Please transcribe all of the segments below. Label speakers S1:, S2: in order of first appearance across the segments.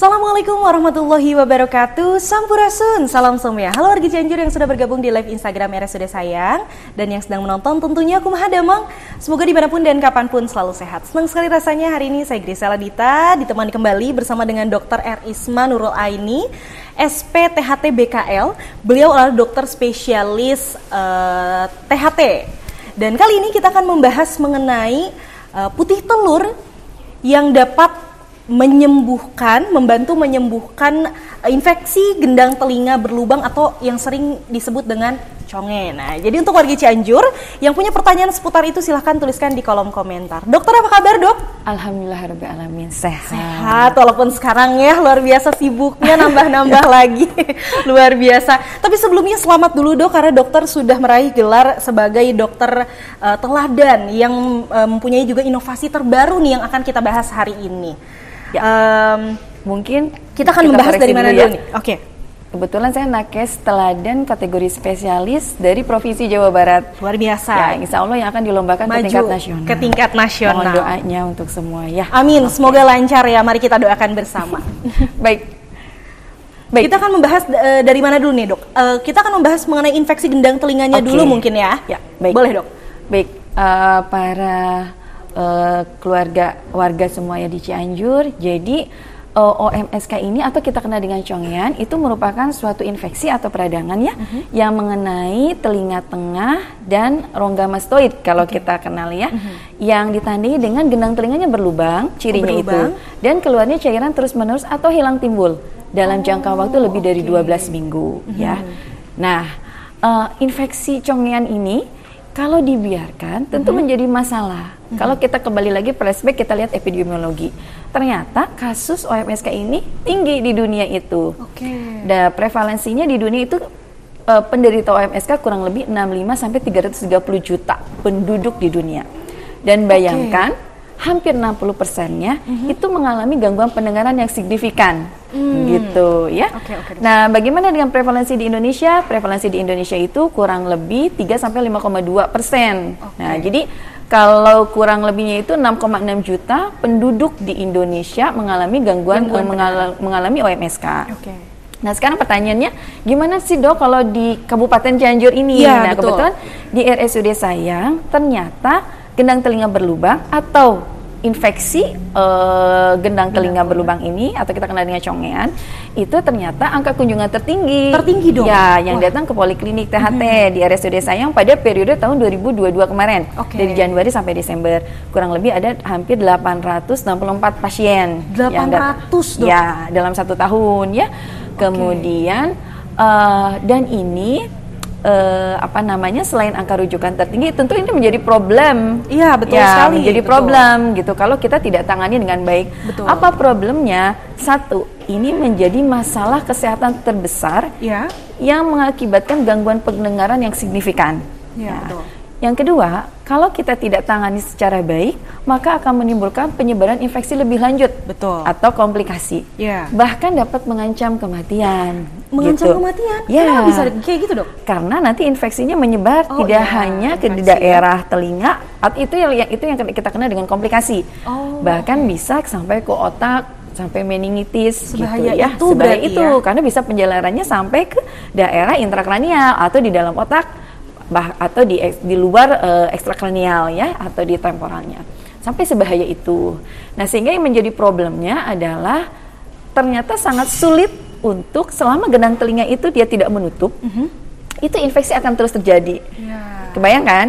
S1: Assalamualaikum warahmatullahi wabarakatuh. Sampurasun, salam semua. Halo warga Cianjur yang sudah bergabung di live Instagram RSUD Sayang dan yang sedang menonton tentunya kumaha damang. Semoga dimanapun dan kapanpun selalu sehat. Senang sekali rasanya hari ini saya Grisela Dita ditemani kembali bersama dengan Dr. R. Isma Nurul Aini, SP THT BKL. Beliau adalah dokter spesialis THT. Dan kali ini kita akan membahas mengenai putih telur yang dapat membantu menyembuhkan infeksi gendang telinga berlubang atau yang sering disebut dengan conge. Nah, jadi untuk warga Cianjur yang punya pertanyaan seputar itu silahkan tuliskan di kolom komentar. Dokter, apa kabar, Dok?
S2: Alhamdulillahirrahmanirrahim, sehat.
S1: Sehat, walaupun sekarang ya luar biasa sibuknya nambah-nambah lagi. Luar biasa. Tapi sebelumnya selamat dulu, Dok, karena dokter sudah meraih gelar sebagai dokter teladan yang mempunyai juga inovasi terbaru nih yang akan kita bahas hari ini.
S2: Ya. Mungkin
S1: kita akan membahas dari mana dulu nih? Oke.
S2: Kebetulan saya nakes teladan kategori spesialis dari Provinsi Jawa Barat.
S1: Luar biasa.
S2: Ya, insya Allah yang akan dilombakan ke tingkat nasional.
S1: Ke tingkat nasional.
S2: Mohon doanya untuk semua ya.
S1: Amin. Okay. Semoga lancar ya. Mari kita doakan bersama.
S2: Baik.
S1: Kita akan membahas dari mana dulu nih, Dok? Kita akan membahas mengenai infeksi gendang telinganya dulu mungkin ya.
S2: Ya, baik.
S1: Boleh, Dok.
S2: Baik. Para keluarga warga semuanya di Cianjur. Jadi OMSK ini atau kita kenal dengan congean itu merupakan suatu infeksi atau peradangan ya yang mengenai telinga tengah dan rongga mastoid kalau kita kenal ya, yang ditandai dengan gendang telinganya berlubang, cirinya itu, dan keluarnya cairan terus-menerus atau hilang timbul dalam jangka waktu lebih dari 12 minggu ya. Nah, infeksi congean ini kalau dibiarkan tentu menjadi masalah. Kalau kita kembali lagi flashback, kita lihat epidemiologi. Ternyata kasus OMSK ini tinggi di dunia itu. Dan prevalensinya di dunia itu penderita OMSK kurang lebih 65 sampai 330 juta penduduk di dunia. Dan bayangkan hampir 60%-nya itu mengalami gangguan pendengaran yang signifikan. Gitu ya. Nah, bagaimana dengan prevalensi di Indonesia? Prevalensi di Indonesia itu kurang lebih 3 sampai 5,2%. Nah, jadi kalau kurang lebihnya itu 6,6 juta penduduk di Indonesia mengalami gangguan mengalami OMSK. Nah, sekarang pertanyaannya, gimana sih, Dok, kalau di Kabupaten Cianjur ini? Nah, kebetulan di RSUD Sayang ternyata gendang telinga berlubang atau infeksi gendang telinga berlubang ini atau kita kenal dengan congean itu ternyata angka kunjungan tertinggi
S1: Dok
S2: ya yang datang ke poliklinik THT di RSUD Sayang pada periode tahun 2022 kemarin dari Januari sampai Desember kurang lebih ada hampir 864 pasien
S1: 800 Dok
S2: ya dalam 1 tahun ya kemudian dan ini selain angka rujukan tertinggi, tentu ini menjadi problem.
S1: Iya, betul sekali.
S2: Menjadi problem gitu. Kalau kita tidak tangani dengan baik. Apa problemnya? Satu, ini menjadi masalah kesehatan terbesar yang mengakibatkan gangguan pendengaran yang signifikan. Betul. Yang kedua, kalau kita tidak tangani secara baik, maka akan menimbulkan penyebaran infeksi lebih lanjut atau komplikasi. Bahkan dapat mengancam kematian.
S1: Mengancam kematian?
S2: Ya.
S1: Bisa kayak gitu, Dok?
S2: Karena nanti infeksinya menyebar tidak hanya ke daerah telinga, itu yang kita kenal dengan komplikasi. Bahkan bisa sampai ke otak, sampai meningitis
S1: sebahaya
S2: gitu ya. Sebahaya itu karena bisa penjelarannya sampai ke daerah intrakranial atau di dalam otak atau di luar ekstrakranial ya atau di temporalnya. Sampai sebahaya itu. Nah, sehingga yang menjadi problemnya adalah ternyata sangat sulit untuk selama gendang telinga itu dia tidak menutup, itu infeksi akan terus terjadi. Kebayang kan?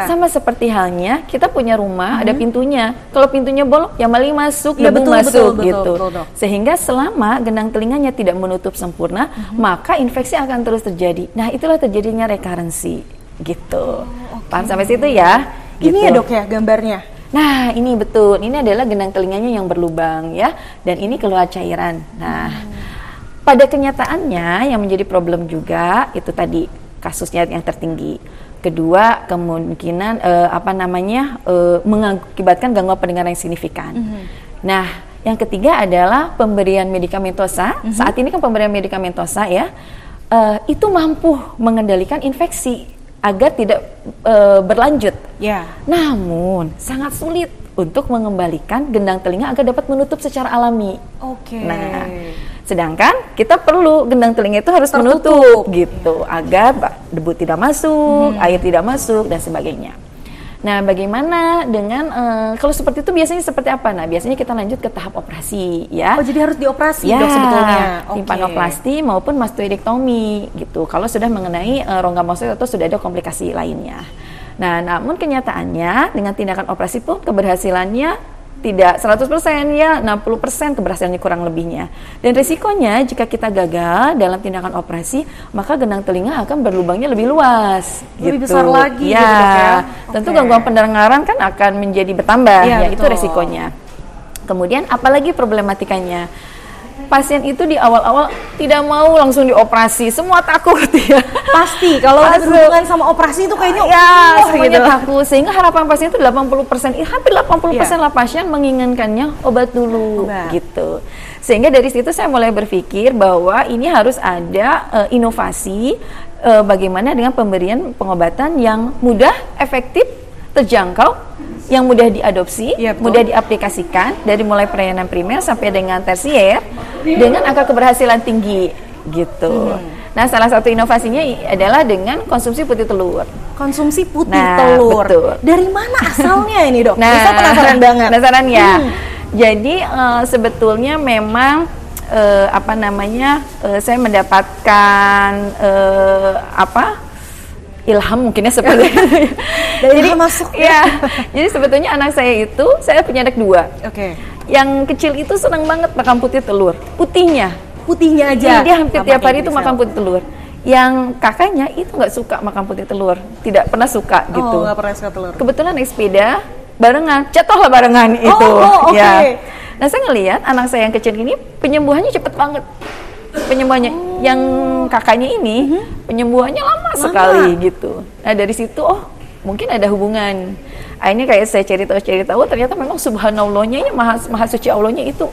S2: Sama seperti halnya kita punya rumah ada pintunya. Kalau pintunya bolong, ya maling masuk, debu masuk gitu. Sehingga selama gendang telinganya tidak menutup sempurna, maka infeksi akan terus terjadi. Nah, itulah terjadinya rekarensi gitu. Paham sampai situ ya? Gitu.
S1: Ini ya, Dok ya gambarnya.
S2: Nah, ini betul. Ini adalah gendang telinganya yang berlubang ya, dan ini keluar cairan. Nah, pada kenyataannya yang menjadi problem juga itu tadi kasusnya yang tertinggi. Kedua, kemungkinan mengakibatkan gangguan pendengaran yang signifikan. Nah, yang ketiga adalah pemberian medikamentosa. Saat ini kan pemberian medikamentosa ya, itu mampu mengendalikan infeksi agar tidak berlanjut. Namun sangat sulit untuk mengembalikan gendang telinga agar dapat menutup secara alami.
S1: Oke.
S2: Nah, sedangkan kita perlu gendang telinga itu harus menutup gitu agar debu tidak masuk, air tidak masuk dan sebagainya. Nah, bagaimana dengan kalau seperti itu biasanya seperti apa? Nah, biasanya kita lanjut ke tahap operasi ya.
S1: Oh, jadi harus dioperasi
S2: ya,
S1: dok sebetulnya.
S2: Timpanoplasti maupun mastoidektomi gitu. Kalau sudah mengenai rongga mastoid atau sudah ada komplikasi lainnya. Nah, namun kenyataannya dengan tindakan operasi pun keberhasilannya tidak 100% ya, 60% keberhasilannya kurang lebihnya. Dan risikonya jika kita gagal dalam tindakan operasi, maka gendang telinga akan berlubangnya lebih luas.
S1: Lebih besar lagi
S2: ya,
S1: gitu dok ya.
S2: Tentu gangguan pendengaran kan akan menjadi bertambah, ya itu
S1: betul.
S2: risikonya. Kemudian apalagi problematikanya? Pasien itu di awal-awal tidak mau langsung dioperasi, semua takut ya.
S1: Pasti kalau ada berhubungan sama operasi itu kayaknya
S2: semuanya takut. Sehingga harapan pasien itu 80%, hampir 80% lah pasien menginginkannya obat dulu gitu. Sehingga dari situ saya mulai berpikir bahwa ini harus ada inovasi bagaimana dengan pemberian pengobatan yang mudah, efektif, terjangkau, yang mudah diadopsi, mudah diaplikasikan dari mulai pelayanan primer sampai dengan tersier dengan angka keberhasilan tinggi gitu. Nah, salah satu inovasinya adalah dengan konsumsi putih telur.
S1: Konsumsi putih telur.
S2: Betul.
S1: Dari mana asalnya ini dok?
S2: Nah,
S1: saya penasaran banget.
S2: Penasaran ya. Jadi sebetulnya memang saya mendapatkan ilham mungkinnya seperti itu.
S1: Jadi masuk
S2: ya. Jadi sebetulnya anak saya itu, saya punya anak 2.
S1: Oke.
S2: Yang kecil itu senang banget makan putih telur. Putihnya aja. Dia hampir tiap hari itu makan putih telur. Yang kakaknya itu nggak suka makan putih telur, tidak pernah suka gitu.
S1: Oh, nggak pernah suka telur.
S2: Kebetulan naik sepeda barengan, jatuhlah barengan itu.
S1: Okay.
S2: Ya. Nah, saya ngelihat anak saya yang kecil ini penyembuhannya cepet banget. Penyembuhannya yang kakaknya ini penyembuhannya lama sekali gitu. Nah, dari situ mungkin ada hubungan. Akhirnya kayak saya cari tahu ternyata memang subhanallahnya maha suci Allahnya itu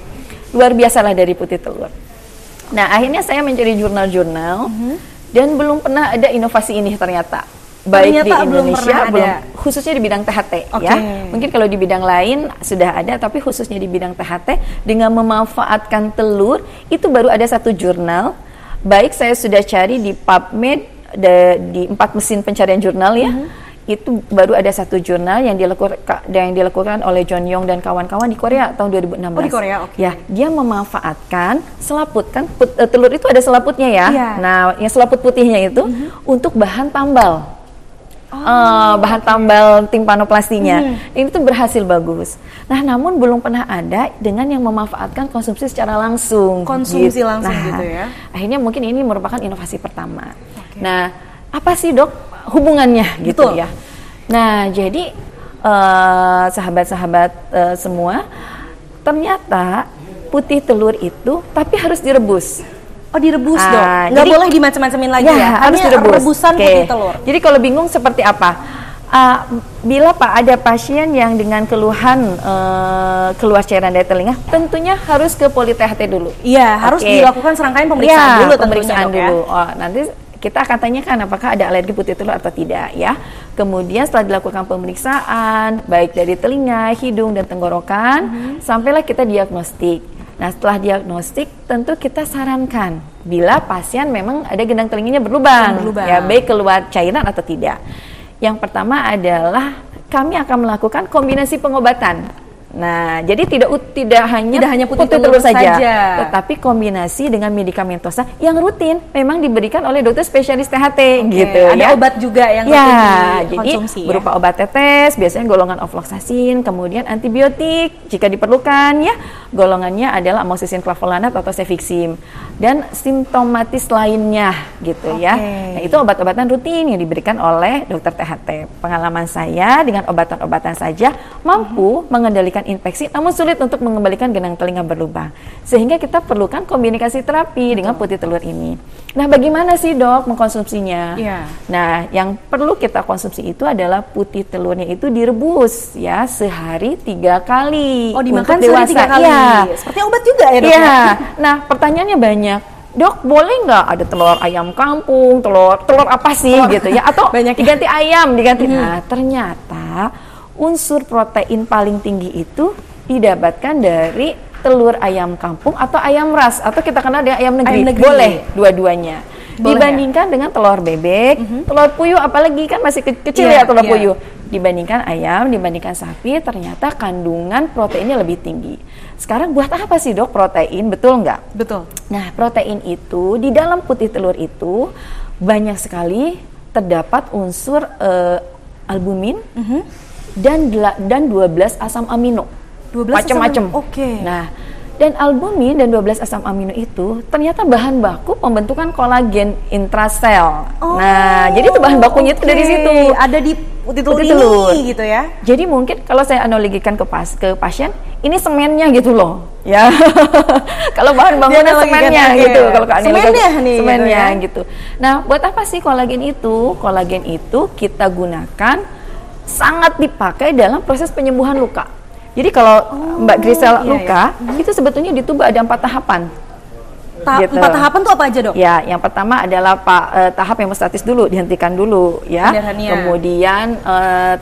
S2: luar biasa lah dari putih telur. Nah, akhirnya saya mencari jurnal-jurnal dan belum pernah ada inovasi ini ternyata. Baik di Indonesia khususnya di bidang THT ya. Mungkin kalau di bidang lain sudah ada, tapi khususnya di bidang THT dengan memanfaatkan telur itu baru ada satu jurnal. Baik saya sudah cari di PubMed di 4 mesin pencarian jurnal ya. Itu baru ada satu jurnal yang dilakukan oleh John Yong dan kawan-kawan di Korea tahun 2016.
S1: Oh, di Korea, oke.
S2: Ya, dia memanfaatkan selaput kan telur itu ada selaputnya ya. Nah, yang selaput putihnya itu untuk bahan tambal. Bahan tambal timpanoplastinya. Ini tuh berhasil bagus. Nah, namun belum pernah ada dengan yang memanfaatkan konsumsi secara langsung.
S1: Konsumsi langsung gitu ya.
S2: Akhirnya mungkin ini merupakan inovasi pertama. Nah, apa sih dok hubungannya gitu ya? Nah, jadi sahabat-sahabat semua, ternyata putih telur itu tapi harus direbus.
S1: Oh, direbus dong? Nggak boleh dimacam-macamin lagi ya?
S2: Harus direbus.
S1: Rebusan putih telur.
S2: Jadi kalau bingung seperti apa? Bila ada pasien yang dengan keluhan keluar cairan dari telinga, tentunya harus ke poli THT dulu.
S1: Iya, harus dilakukan serangkaian pemeriksaan dulu.
S2: Pemeriksaan dulu. Nanti kita akan tanyakan apakah ada alergi putih telur atau tidak ya. Kemudian setelah dilakukan pemeriksaan, baik dari telinga, hidung, dan tenggorokan, sampailah kita diagnostik. Nah, setelah diagnostik tentu kita sarankan bila pasien memang ada gendang telinganya berlubang. Ya, baik keluar cairan atau tidak. Yang pertama adalah kami akan melakukan kombinasi pengobatan. Nah, jadi tidak hanya putih telur saja, tetapi kombinasi dengan medikamentosa yang rutin memang diberikan oleh dokter spesialis THT gitu.
S1: Ada obat juga yang rutin dikonsumsi.
S2: Jadi berupa obat tetes, biasanya golongan ofloxacin, kemudian antibiotik jika diperlukan ya. Golongannya adalah amoxicillin clavulanat atau cefixim dan simptomatis lainnya gitu ya. Nah, itu obat-obatan rutin yang diberikan oleh dokter THT. Pengalaman saya dengan obatan-obatan saja mampu mengendalikan infeksi, namun sulit untuk mengembalikan gendang telinga berlubang. Sehingga kita perlukan kombinasi terapi dengan putih telur ini. Nah, bagaimana sih dok mengkonsumsinya? Nah, yang perlu kita konsumsi itu adalah putih telurnya itu direbus ya sehari 3 kali.
S1: Oh, dimakan sehari 3 kali. Seperti obat juga ya dok?
S2: Iya. Nah, pertanyaannya banyak. Dok, boleh nggak ada telur ayam kampung, telur apa sih gitu ya? Atau diganti ayam, diganti. Nah, ternyata unsur protein paling tinggi itu didapatkan dari telur ayam kampung atau ayam ras, atau kita kenal dengan ayam negeri. Boleh dua-duanya. Dibandingkan dengan telur bebek, telur puyuh, apalagi kan masih kecil ya telur puyuh. Dibandingkan ayam, dibandingkan sapi, ternyata kandungan proteinnya lebih tinggi. Sekarang buat apa sih dok protein, betul nggak? Betul. Nah, protein itu di dalam putih telur itu banyak sekali terdapat unsur albumin dan 12 asam amino. Macam-macam. Nah, dan albumin dan 12 asam amino itu ternyata bahan baku pembentukan kolagen intrasel. Nah, jadi itu bahan bakunya itu dari situ.
S1: Ada di putih telur ini gitu ya.
S2: Jadi mungkin kalau saya analogikan ke pasien, ini semennya gitu loh. Ya. Kalau bahan bangunan semennya gitu. Kalau semennya gitu. Nah, buat apa sih kolagen itu? Kolagen itu kita gunakan sangat dipakai dalam proses penyembuhan luka. Jadi kalau Mbak Grisel luka, itu sebetulnya di tubuh ada 4 tahapan.
S1: Gitu. 4 tahapan tuh apa aja dok?
S2: Ya, yang pertama adalah tahap hemostatis dulu, dihentikan dulu ya. Kemudian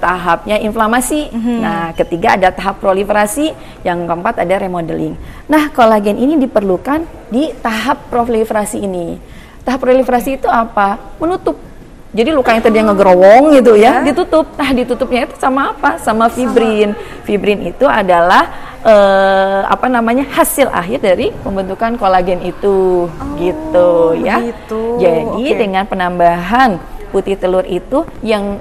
S2: tahapnya inflamasi. Nah, ketiga ada tahap proliferasi, yang keempat ada remodeling. Nah, kolagen ini diperlukan di tahap proliferasi ini. Tahap proliferasi itu apa? Menutup. Jadi luka yang tadinya ngegerowong gitu ya, ditutup. Nah, ditutupnya itu sama apa? Sama fibrin. Fibrin itu adalah hasil akhir dari pembentukan kolagen itu, gitu ya. Jadi dengan penambahan putih telur itu yang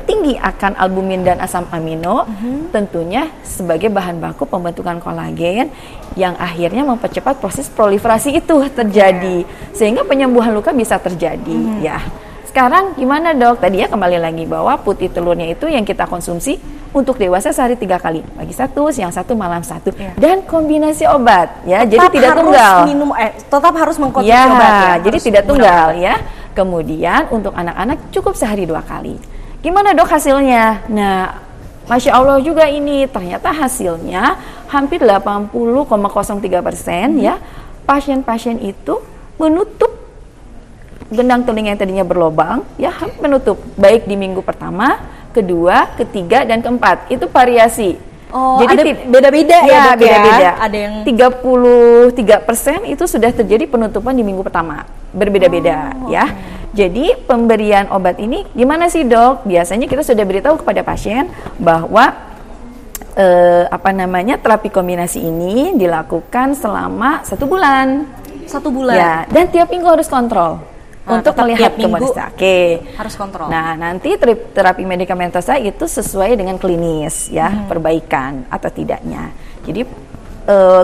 S2: tinggi akan albumin dan asam amino, tentunya sebagai bahan baku pembentukan kolagen yang akhirnya mempercepat proses proliferasi itu terjadi, sehingga penyembuhan luka bisa terjadi ya. Sekarang gimana dok? Tadi ya kembali lagi bahwa putih telurnya itu yang kita konsumsi untuk dewasa sehari 3 kali, pagi 1, siang 1, malam 1, dan kombinasi obat ya. Jadi tidak tunggal.
S1: Tetap harus mengkonsumsi obat ya.
S2: Jadi tidak tunggal ya. Kemudian untuk anak-anak cukup sehari 2 kali. Gimana dok hasilnya? Nah, Masya Allah juga ini ternyata hasilnya hampir 80,03% ya. Pasien-pasien itu menutup gendang telinga yang tadinya berlobang ya, menutup baik di minggu pertama, kedua, ketiga, dan keempat. Itu variasi.
S1: Jadi beda-beda ya,
S2: beda-beda.
S1: Ada yang
S2: 33% itu sudah terjadi penutupan di minggu pertama. Berbeda-beda ya. Jadi pemberian obat ini gimana sih dok? Biasanya kita sudah beritahu kepada pasien bahwa terapi kombinasi ini dilakukan selama 1 bulan.
S1: 1 bulan.
S2: Ya, dan tiap minggu harus kontrol. Untuk melihat kemana.
S1: Harus kontrol.
S2: Nah, nanti terapi medikamentosa itu sesuai dengan klinis ya, perbaikan atau tidaknya. Jadi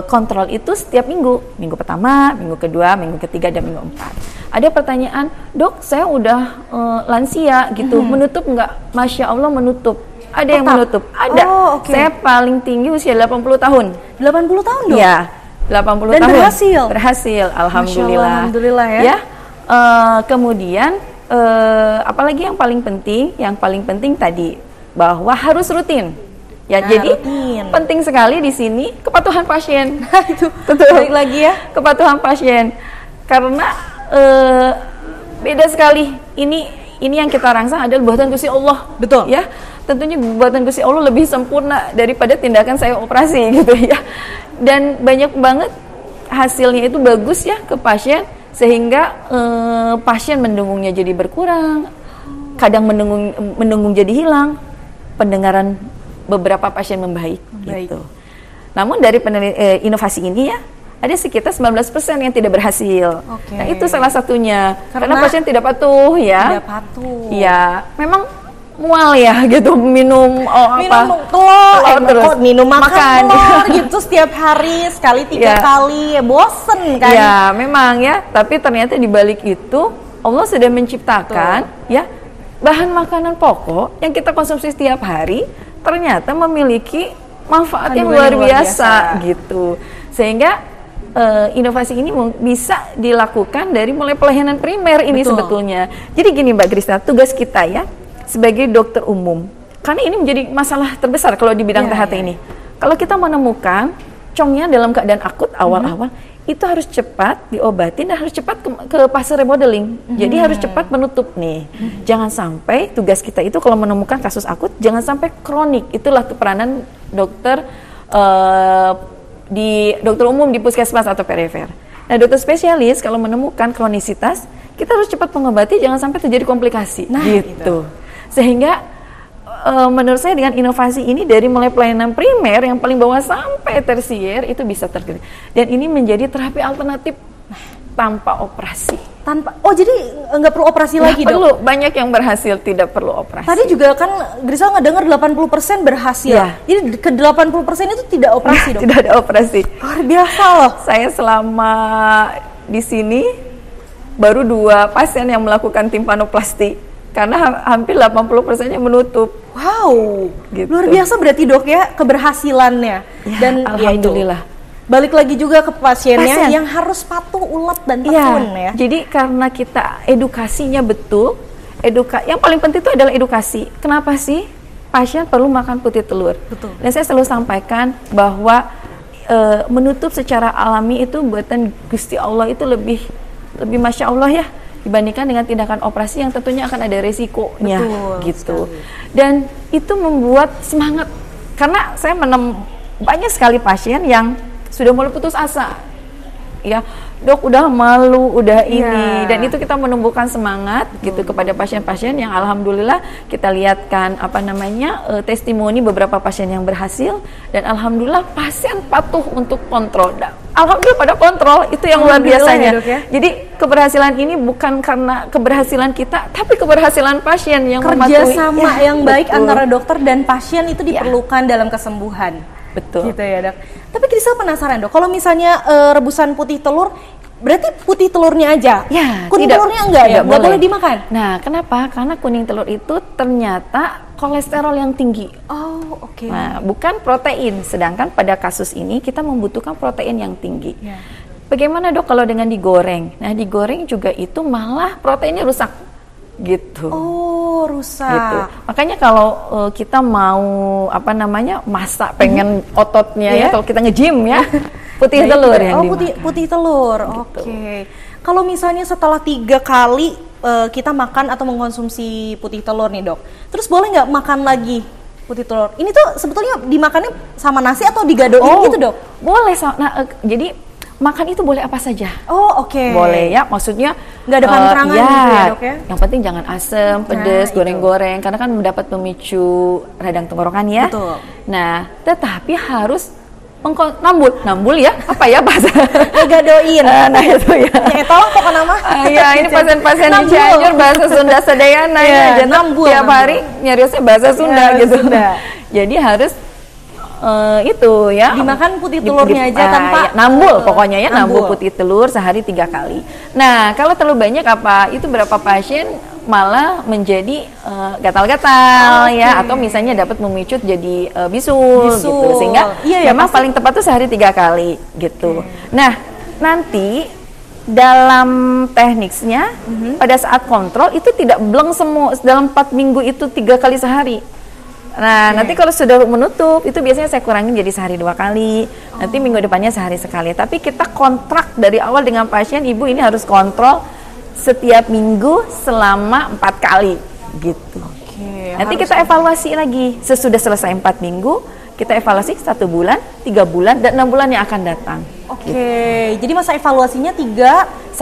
S2: kontrol itu setiap minggu pertama, minggu kedua, minggu ketiga, dan minggu 4. Ada pertanyaan, dok saya udah lansia gitu, menutup nggak? Masya Allah menutup. Ada yang menutup, ada. Saya paling tinggi usia 80 tahun.
S1: 80 tahun dok?
S2: Iya, 80
S1: dan
S2: tahun.
S1: Berhasil,
S2: alhamdulillah.
S1: Alhamdulillah ya.
S2: Kemudian apalagi yang paling penting? Yang paling penting tadi bahwa harus rutin. Ya, jadi penting sekali di sini kepatuhan pasien.
S1: Itu balik lagi ya,
S2: kepatuhan pasien. Karena beda sekali. Ini yang kita rangsang adalah buatan Gusti Allah.
S1: Betul.
S2: Ya, tentunya buatan Gusti Allah lebih sempurna daripada tindakan saya operasi gitu ya. Dan banyak banget hasilnya itu bagus ya ke pasien, sehingga pasien mendengungnya jadi berkurang, kadang mendengung jadi hilang, pendengaran beberapa pasien membaik. Gitu. Namun dari inovasi ini ya, ada sekitar 19% yang tidak berhasil. Nah, itu salah satunya karena pasien tidak patuh ya.
S1: Tidak patuh.
S2: Ya, memang mual ya gitu, minum
S1: telur
S2: terus
S1: minum makan telur gitu setiap hari sekali 3 kali, bosen kan
S2: ya. Memang ya, tapi ternyata di balik itu Allah sudah menciptakan ya bahan makanan pokok yang kita konsumsi setiap hari ternyata memiliki manfaat yang luar biasa gitu, sehingga inovasi ini bisa dilakukan dari mulai pelayanan primer ini sebetulnya. Jadi gini Mbak Grisel, tugas kita ya sebagai dokter umum, karena ini menjadi masalah terbesar kalau di bidang THT ini. Kalau kita menemukan congnya dalam keadaan akut awal-awal, itu harus cepat diobatin dan harus cepat ke fase remodeling. Jadi harus cepat menutup nih. Jangan sampai tugas kita itu kalau menemukan kasus akut, jangan sampai kronik. Itulah peranan dokter di dokter umum di puskesmas atau perifer. Nah, dokter spesialis kalau menemukan kronisitas, kita harus cepat mengobati, jangan sampai terjadi komplikasi.
S1: Nah, gitu.
S2: Sehingga menurut saya dengan inovasi ini dari mulai pelayanan primer yang paling bawah sampai tersier itu bisa terjadi. Dan ini menjadi terapi alternatif tanpa operasi.
S1: Jadi nggak perlu operasi lagi, Dok?
S2: Perlu, banyak yang berhasil tidak perlu operasi.
S1: Tadi juga kan Grisel ngedengar 80% berhasil.
S2: Ya.
S1: Jadi ke 80% itu tidak operasi, Dok?
S2: Tidak ada operasi.
S1: Luar biasa loh.
S2: Saya selama di sini baru 2 pasien yang melakukan timpanoplasti. Karena hampir 80%-nya menutup.
S1: Wow,
S2: gitu.
S1: Luar biasa berarti, Dok, ya keberhasilannya.
S2: Ya,
S1: Dan
S2: alhamdulillah.
S1: Balik lagi juga ke pasiennya yang harus patuh, ulet dan tekun ya.
S2: Jadi karena kita edukasinya betul, yang paling penting itu adalah edukasi. Kenapa sih pasien perlu makan putih telur?
S1: Betul.
S2: Dan saya selalu sampaikan bahwa menutup secara alami itu buatan Gusti Allah itu lebih Masya Allah ya, dibandingkan dengan tindakan operasi yang tentunya akan ada resikonya.
S1: Betul,
S2: gitu.
S1: sekali.
S2: Dan itu membuat semangat, karena saya banyak sekali pasien yang sudah mulai putus asa. Ya, Dok udah malu, udah ini, dan itu kita menumbuhkan semangat gitu kepada pasien-pasien yang alhamdulillah kita lihatkan testimoni beberapa pasien yang berhasil, dan alhamdulillah pasien patuh untuk kontrol. Alhamdulillah pada kontrol, itu yang luar biasanya.
S1: Ya, Dok, ya?
S2: Jadi keberhasilan ini bukan karena keberhasilan kita, tapi keberhasilan pasien yang
S1: kerjasama yang baik
S2: betul.
S1: Antara dokter dan pasien itu diperlukan dalam kesembuhan.
S2: Betul.
S1: Gitu ya, Dok. Tapi Grisel penasaran, Dok. Kalau misalnya rebusan putih telur, berarti putih telurnya aja?
S2: Ya,
S1: kuning telurnya enggak ya? Enggak boleh dimakan?
S2: Nah, kenapa? Karena kuning telur itu ternyata kolesterol yang tinggi.
S1: Oh, oke.
S2: Nah, bukan protein. Sedangkan pada kasus ini kita membutuhkan protein yang tinggi.
S1: Ya.
S2: Bagaimana, Dok, kalau dengan digoreng? Nah, digoreng juga itu malah proteinnya rusak. Gitu.
S1: Oh, rusak.
S2: Gitu. Makanya kalau kita mau masak pengen ototnya ya, kalau kita nge-gym ya, putih telur yang dimakan.
S1: Putih telur.
S2: Gitu.
S1: Oke. Kalau misalnya setelah 3 kali kita makan atau mengkonsumsi putih telur nih, Dok. Terus boleh nggak makan lagi putih telur? Ini tuh sebetulnya dimakannya sama nasi atau digadoin gitu, Dok?
S2: Boleh. Jadi makan itu boleh apa saja.
S1: Oh, oke.
S2: Boleh ya, maksudnya
S1: nggak ada penerangan gitu ya, Dok ya?
S2: Yang penting jangan asam, pedas, goreng-goreng, karena kan mendapat pemicu radang tenggorokan ya.
S1: Betul.
S2: Nah, tetapi harus nambul ya, apa ya bahasa?
S1: Gadoin.
S2: Nah itu ya.
S1: Tolong pokok nama.
S2: Ya ini pasien-pasien di Cianjur bahasa Sunda Sadayana ya.
S1: Nambul.
S2: Tiap hari nyariosnya bahasa Sunda gitu. Jadi harus itu ya
S1: dimakan putih telurnya aja tanpa
S2: nambul, pokoknya ya nambul putih telur sehari 3 kali. Nah kalau terlalu banyak berapa pasien malah menjadi gatal-gatal ya, atau misalnya dapat memicut jadi bisul gitu, sehingga memang paling tepat tuh sehari 3 kali gitu. Nah nanti dalam tekniknya pada saat kontrol itu tidak bleng semua dalam 4 minggu itu 3 kali sehari. Nah, nanti kalau sudah menutup, itu biasanya saya kurangin jadi sehari 2 kali. Nanti minggu depannya sehari sekali. Tapi kita kontrak dari awal dengan pasien, Ibu ini harus kontrol setiap minggu selama 4 kali, gitu. Nanti kita evaluasi lagi. Sesudah selesai 4 minggu, kita evaluasi 1 bulan, 3 bulan, dan 6 bulan yang akan datang.
S1: Oke, jadi masa evaluasinya 1-3-6.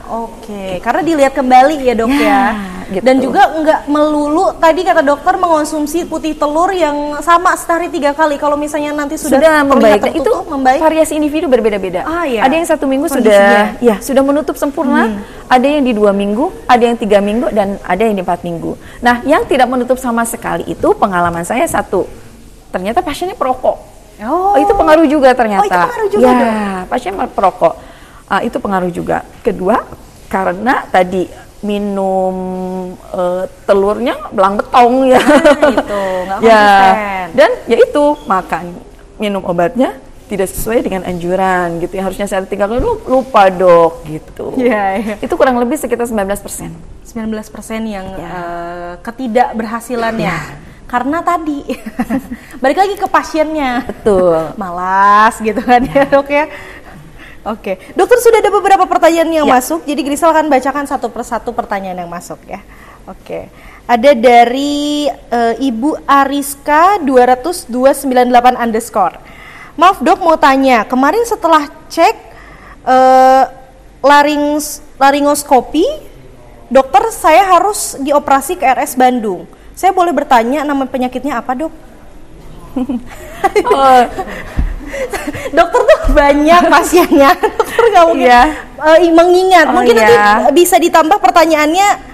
S1: Oke, karena dilihat kembali ya, Dok ya. Gitu. Dan juga nggak melulu tadi kata dokter mengonsumsi putih telur yang sama sehari 3 kali. Kalau misalnya nanti sudah
S2: membaik, itu variasi individu berbeda-beda.
S1: Ya.
S2: Ada yang 1 minggu sudah menutup sempurna, ada yang di 2 minggu, ada yang 3 minggu, dan ada yang di 4 minggu. Nah, yang tidak menutup sama sekali itu pengalaman saya 1, ternyata pasiennya perokok. Itu pengaruh juga ternyata.
S1: Itu pengaruh juga,
S2: ya, pasien perokok. Itu pengaruh juga. Kedua, karena tadi minum telurnya belang betong ya.
S1: Itu nggak konsisten.
S2: Dan ya itu minum obatnya tidak sesuai dengan anjuran gitu. Yang harusnya sehari 3 kali lupa, Dok gitu. Itu kurang lebih sekitar 19%.
S1: 19% yang ketidakberhasilannya. Karena tadi balik lagi ke pasiennya.
S2: Betul.
S1: Malas gitu kan ya, Dok ya. Oke, dokter sudah ada beberapa pertanyaan yang masuk, jadi Grisel akan bacakan satu persatu pertanyaan yang masuk ya. Oke, ada dari Ibu Ariska 20298 _ Maaf dok, mau tanya, kemarin setelah cek laringoskopi, dokter saya harus dioperasi ke RS Bandung. Saya boleh bertanya nama penyakitnya apa dok? Dokter tuh banyak pasiennya, dokter nggak mungkin mengingat. Mungkin nanti bisa ditambah pertanyaannya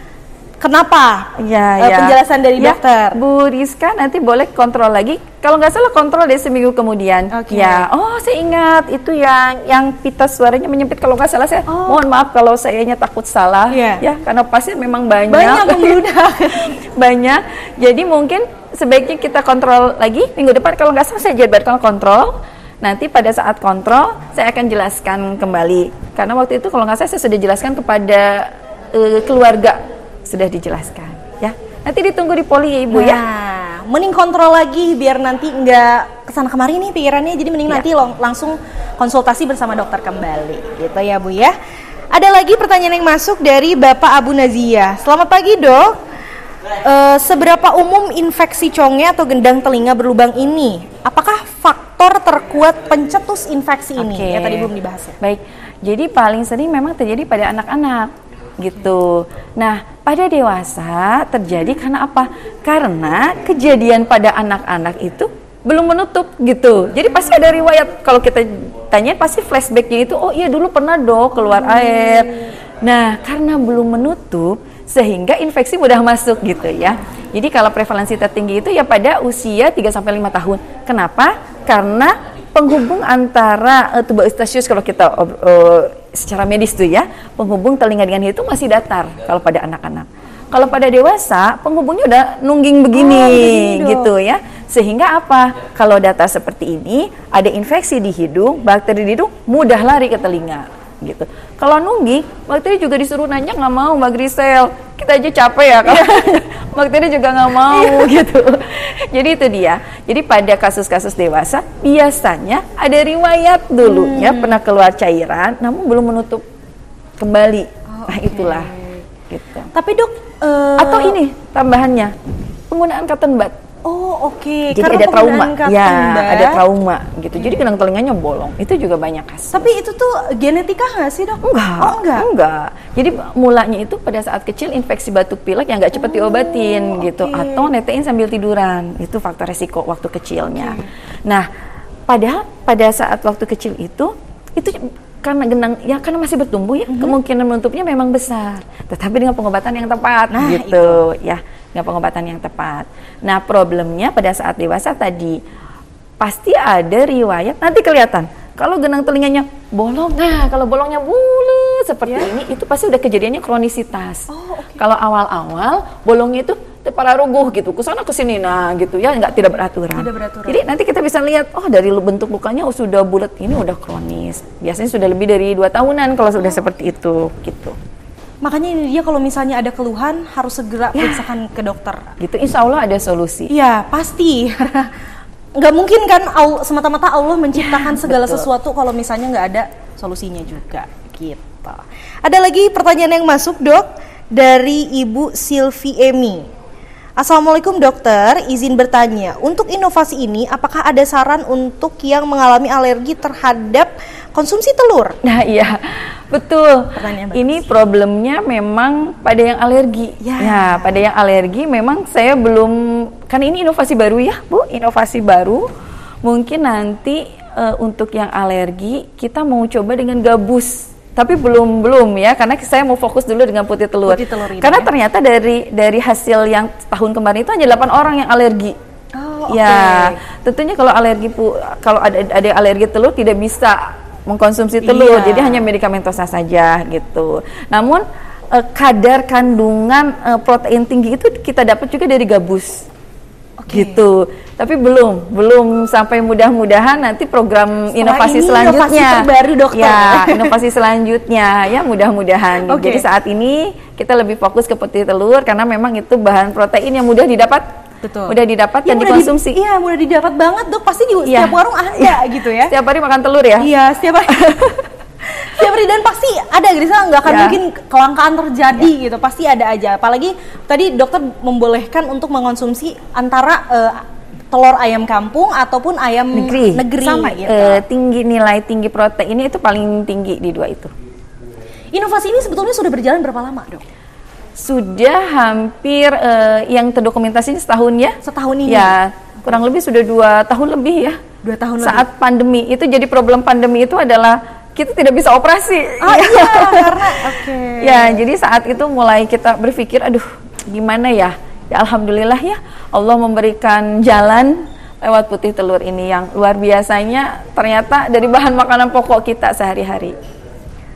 S1: kenapa? Penjelasan dari dokter.
S2: Bu Rizka nanti boleh kontrol lagi. Kalau nggak salah kontrol deh seminggu kemudian. Saya ingat itu yang pita suaranya menyempit. Kalau nggak salah saya mohon maaf kalau sayanya takut salah ya, karena pasien memang banyak
S1: membludak.
S2: Banyak. Jadi mungkin sebaiknya kita kontrol lagi minggu depan. Kalau nggak salah saya jadwalkan kontrol. Nanti pada saat kontrol saya akan jelaskan kembali. Karena waktu itu kalau nggak salah saya sudah jelaskan kepada keluarga, sudah dijelaskan ya. Nanti ditunggu di poli ya Ibu ya.
S1: Mending kontrol lagi biar nanti nggak kesana kemari nih pikirannya. Jadi mending nanti langsung konsultasi bersama dokter kembali gitu ya Bu ya. Ada lagi pertanyaan yang masuk dari Bapak Abu Nazia. Selamat pagi dok. Seberapa umum infeksi conge atau gendang telinga berlubang ini? Apakah faktor terkuat pencetus infeksi ini? Ya tadi belum dibahas ya.
S2: Baik, jadi paling sering memang terjadi pada anak-anak gitu. Nah, pada dewasa terjadi karena apa? Karena kejadian pada anak-anak itu belum menutup gitu. Jadi pasti ada riwayat. Kalau kita tanya pasti flashbacknya itu, oh iya dulu pernah dok keluar air. Nah, karena belum menutup sehingga infeksi mudah masuk gitu ya. Jadi kalau prevalensi tertinggi itu ya pada usia 3-5 tahun. Kenapa? Karena penghubung antara tuba eustachius kalau kita secara medis tuh ya, penghubung telinga dengan hidung itu masih datar kalau pada anak-anak. Kalau pada dewasa penghubungnya udah nungging begini gitu ya. Sehingga apa? Kalau data seperti ini ada infeksi di hidung, bakteri di hidung mudah lari ke telinga. Gitu. Kalau nungging, bakteri juga disuruh nanya nggak mau Mbak Grisel, kita aja capek ya kalau bakteri juga nggak mau gitu. Jadi itu dia. Jadi pada kasus-kasus dewasa biasanya ada riwayat dulunya pernah keluar cairan, namun belum menutup kembali. Nah itulah. Gitu.
S1: Tapi dok,
S2: atau ini tambahannya penggunaan cotton bud.
S1: Jadi
S2: ada trauma, ada trauma gitu. Jadi gendang telinganya bolong. Itu juga banyak kasus.
S1: Tapi itu tuh genetika nggak sih dok?
S2: Enggak. Jadi mulanya itu pada saat kecil infeksi batuk pilek yang nggak cepat diobatin gitu, atau netein sambil tiduran. Itu faktor resiko waktu kecilnya. Nah, padahal pada saat waktu kecil itu karena gendang karena masih bertumbuh ya, kemungkinan menutupnya memang besar. Tetapi dengan pengobatan yang tepat gitu ya. Dengan pengobatan yang tepat. Nah, problemnya pada saat dewasa tadi pasti ada riwayat, nanti kelihatan. Kalau gendang telinganya bolong, kalau bolongnya bulat seperti ini, itu pasti udah kejadiannya kronisitas. Kalau awal-awal bolongnya itu pararuguh gitu, kesana kesini, gitu ya, tidak beraturan. Jadi nanti kita bisa lihat, dari bentuk lukanya sudah bulat, ini udah kronis. Biasanya sudah lebih dari 2 tahunan kalau sudah seperti itu, gitu.
S1: Makanya ini dia kalau misalnya ada keluhan harus segera periksakan ke dokter.
S2: Gitu, insya Allah ada solusi.
S1: Iya, pasti. Nggak mungkin kan semata-mata Allah menciptakan segala sesuatu kalau misalnya nggak ada solusinya juga. Gitu. Ada lagi pertanyaan yang masuk dok dari Ibu Silvi Emi. Assalamualaikum dokter, izin bertanya, untuk inovasi ini apakah ada saran untuk yang mengalami alergi terhadap konsumsi telur?
S2: Nah iya, betul. Ini problemnya memang pada yang alergi. Ya, pada yang alergi memang saya belum, kan ini inovasi baru ya Bu, inovasi baru. Mungkin nanti untuk yang alergi kita mau coba dengan gabus. Tapi belum ya, karena saya mau fokus dulu dengan putih telur karena ternyata dari hasil yang tahun kemarin itu hanya 8 orang yang alergi. Tentunya kalau kalau ada alergi telur tidak bisa mengkonsumsi telur, jadi hanya medikamentosa saja gitu. Namun kadar kandungan protein tinggi itu kita dapat juga dari gabus. Gitu. Tapi belum sampai, mudah-mudahan nanti program inovasi selanjutnya.
S1: Inovasi terbaru dokter.
S2: Ya, inovasi selanjutnya ya mudah-mudahan. Jadi saat ini kita lebih fokus ke putih telur karena memang itu bahan protein yang mudah didapat. Mudah didapat dan dikonsumsi.
S1: Iya, mudah didapat banget dok. Pasti di setiap warung ada gitu ya.
S2: Setiap hari makan telur ya?
S1: Iya, setiap hari. Tiap hari, dan pasti ada Grisel, nggak akan mungkin kelangkaan terjadi gitu, pasti ada aja. Apalagi tadi dokter membolehkan untuk mengonsumsi antara telur ayam kampung ataupun ayam negeri
S2: sama gitu. Tinggi proteinnya itu paling tinggi di dua itu.
S1: Inovasi ini sebetulnya sudah berjalan berapa lama, Dok?
S2: Sudah hampir yang terdokumentasi setahun ya.
S1: Setahun ini?
S2: Ya, kurang lebih sudah 2 tahun lebih ya.
S1: 2 tahun
S2: saat lebih. Pandemi itu, jadi problem pandemi itu adalah kita tidak bisa operasi.
S1: Oh iya, karena
S2: ya, jadi saat itu mulai kita berpikir, aduh gimana ya. Ya alhamdulillah ya, Allah memberikan jalan lewat putih telur ini yang luar biasanya ternyata dari bahan makanan pokok kita sehari-hari.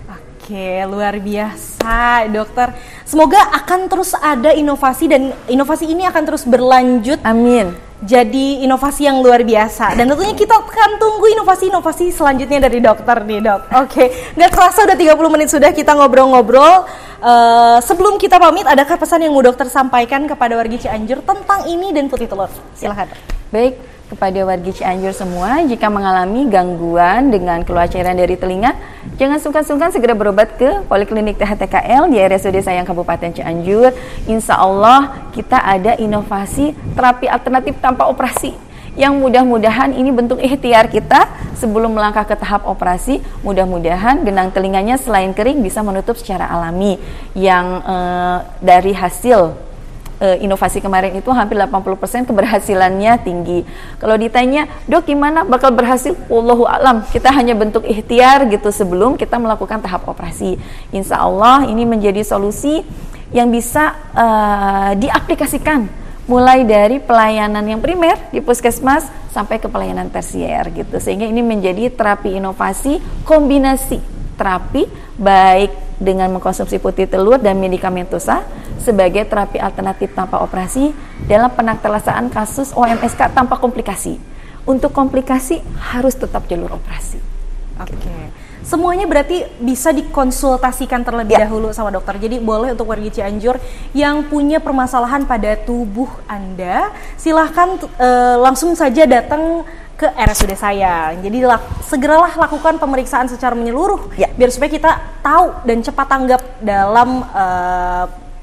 S1: Oke, luar biasa dokter. Semoga akan terus ada inovasi, dan inovasi ini akan terus berlanjut.
S2: Amin.
S1: Jadi inovasi yang luar biasa, dan tentunya kita akan tunggu inovasi-inovasi selanjutnya dari dokter nih, Dok. Oke, nggak terasa udah 30 menit sudah kita ngobrol-ngobrol. Sebelum kita pamit, adakah pesan yang mau dokter sampaikan kepada warga Cianjur tentang ini dan putih telur? Silahkan.
S2: Baik, kepada warga Cianjur semua, jika mengalami gangguan dengan keluar cairan dari telinga, jangan sungkan-sungkan segera berobat ke Poliklinik THTKL di RSUD Sayang Kabupaten Cianjur. Insya Allah kita ada inovasi terapi alternatif tanpa operasi, yang mudah-mudahan ini bentuk ikhtiar kita sebelum melangkah ke tahap operasi. Mudah-mudahan genang telinganya selain kering bisa menutup secara alami, yang dari hasil inovasi kemarin itu hampir 80% keberhasilannya tinggi. Kalau ditanya, Dok gimana bakal berhasil? Wallahu a'lam. Kita hanya bentuk ikhtiar gitu sebelum kita melakukan tahap operasi. Insya Allah ini menjadi solusi yang bisa diaplikasikan mulai dari pelayanan yang primer di puskesmas sampai ke pelayanan tersier gitu. Sehingga ini menjadi terapi inovasi, kombinasi terapi baik dengan mengkonsumsi putih telur dan medikamentosa sebagai terapi alternatif tanpa operasi dalam penaklukan kasus OMSK tanpa komplikasi. Untuk komplikasi harus tetap jalur operasi.
S1: Oke. Semuanya berarti bisa dikonsultasikan terlebih dahulu sama dokter. Jadi boleh untuk warga Cianjur yang punya permasalahan pada tubuh Anda, silahkan langsung saja datang ke RSUD Sayang. Jadi segeralah lakukan pemeriksaan secara menyeluruh biar supaya kita tahu dan cepat tanggap dalam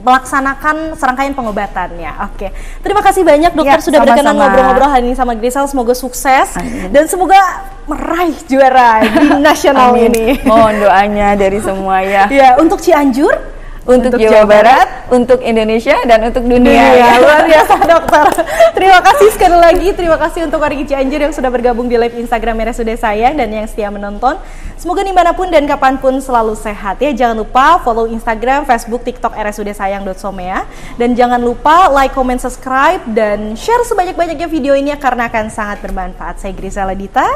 S1: melaksanakan serangkaian pengobatannya. Oke, terima kasih banyak dokter sudah berkenan ngobrol-ngobrol hari ini sama Grisel. Semoga sukses dan semoga meraih juara di nasional ini.
S2: Mohon doanya dari semua ya.
S1: Ya, untuk Cianjur,
S2: untuk Jawa Barat, untuk Indonesia, dan untuk dunia.
S1: Luar biasa dokter. Terima kasih sekali lagi. Terima kasih untuk warga Cianjur yang sudah bergabung di live Instagram RSUD Sayang dan yang setia menonton. Semoga dimanapun dan kapanpun selalu sehat ya. Jangan lupa follow Instagram, Facebook, TikTok rsud.sayang.somea. Dan jangan lupa like, comment, subscribe, dan share sebanyak-banyaknya video ini karena akan sangat bermanfaat. Saya Grisela Dita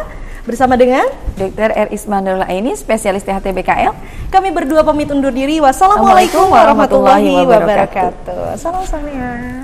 S1: bersama dengan
S2: Dr. R. Ismanul Aini, spesialis THTBKL.
S1: Kami berdua pamit undur diri. Wassalamualaikum warahmatullahi wabarakatuh. Salam-salam ya.